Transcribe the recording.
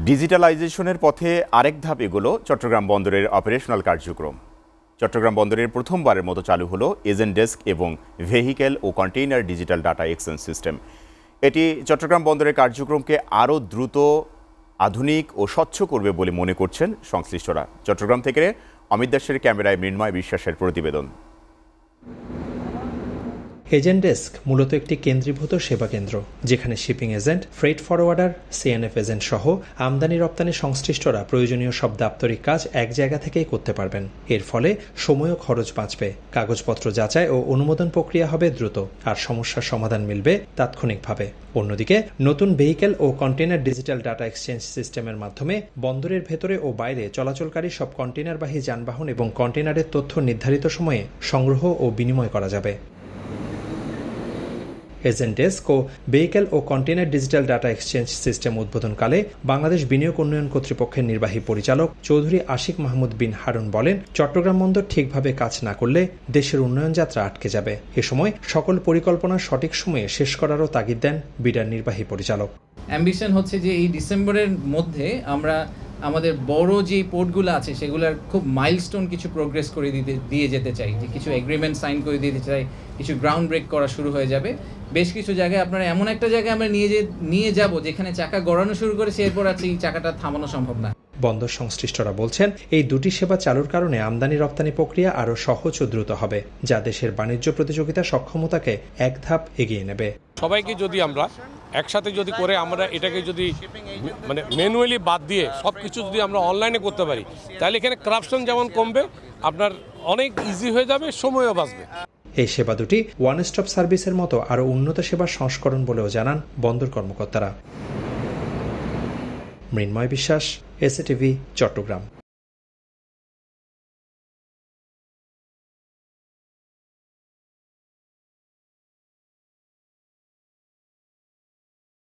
ডিজিটালাইজেশনের পথে আরেক ধাপ এগোলো চট্টগ্রাম বন্দরের অপারেশনাল কার্যক্রম। চট্টগ্রাম বন্দরের প্রথমবারের মতো চালু হলো এজেন্ট ডেস্ক এবং ভেহিক্যাল ও container digital data exchange system. এটি চট্টগ্রাম বন্দরের কার্যক্রমকে আরও দ্রুত, আধুনিক ও স্বচ্ছ করবে বলে মনে করছেন সংশ্লিষ্টরা। চট্টগ্রাম থেকে অমিত দাসের ক্যামেরায় মৃন্ময় বিশ্বাসের প্রতিবেদন। এজেন্ট ডেস্ক মূলত একটি কেন্দ্রীভূত সেবা কেন্দ্র, যেখানে shipping agent, freight forwarder, CNF agent সহ আমদানি রপ্তানি সংশ্লিষ্টরা প্রয়োজনীয় সব দাপ্তরিক কাজ এক জায়গা থেকেই করতে পারবেন। এর ফলে সময় ও খরচ বাঁচবে, কাগজপত্র যাচাই ও অনুমোদন প্রক্রিয়া হবে দ্রুত, আর সমস্যার সমাধান মিলবে তাৎক্ষণিকভাবে। অন্যদিকে নতুন ভেহিক্যাল ও কন্টেইনার ডিজিটাল ডাটা এক্সচেঞ্জ সিস্টেমের মাধ্যমে বন্দরের ভেতরে ও বাইরে চলাচলকারী সব কন্টেইনারবাহী যানবাহন এবং কন্টেইনারের তথ্য নির্ধারিত সময়ে সংগ্রহ ও বিনিময় করা যাবে। এজেন্ট ডেস্ক ও ভেহিক্যাল ও container digital data exchange system উদ্বোধনকালে বাংলাদেশ বিনিয়োগ উন্নয়ন কর্তৃপক্ষের নির্বাহী পরিচালক চৌধুরী আশিক মাহমুদ বিন হারুন বলেন, চট্টগ্রাম বন্দর ঠিকভাবে কাজ না করলে দেশের উন্নয়ন যাত্রা আটকে যাবে। এ সময় সকল পরিকল্পনা সঠিক সময়ে শেষ করারও তাগিদ দেন বিডার নির্বাহী পরিচালক। অ্যাম্বিশন হচ্ছে যে এই ডিসেম্বরের মধ্যে আমরা আমাদের বড় যে পোর্টগুলো আছে সেগুলোর খুব মাইলস্টোন কিছু প্রোগ্রেস করে দিয়ে যেতে চাই, যে কিছু এগ্রিমেন্ট সাইন করে দিতে চাই, কিছু গ্রাউন্ড ব্রেক করা শুরু হয়ে যাবে। বেশ কিছু জায়গায় আপনারা এমন একটা জায়গায় আমরা নিয়ে যাব যেখানে চাকা গড়ানো শুরু করেছে, এরপর আছে এই চাকাটা থামানো সম্ভব না। বন্দর সংশ্লিষ্টরা বলছেন, এই দুটি সেবা চালুর কারণে আমদানি রপ্তানি প্রক্রিয়া আরও সহজ ও দ্রুত হবে, যা দেশের বাণিজ্য প্রতিযোগিতা সক্ষমতাকে এক ধাপ এগিয়ে নেবে। সবাইকে যদি আমরা একসাথে যদি করে আমরা এটাকে যদি মানে ম্যানুয়ালি বাদ দিয়ে সব কিছু যদি আমরা অনলাইনে করতে পারি, তাহলে এখানে কারাপশন যেমন কমবে, আপনার অনেক ইজি হয়ে যাবে, সময়ও বাঁচবে। এই সেবা দুটি ওয়ান স্টপ সার্ভিসের মতো আরও উন্নত সেবার সংস্করণ বলেও জানান বন্দর কর্মকর্তারা। মৃন্ময় বিশ্বাস, এসএটিভি, চট্টগ্রাম।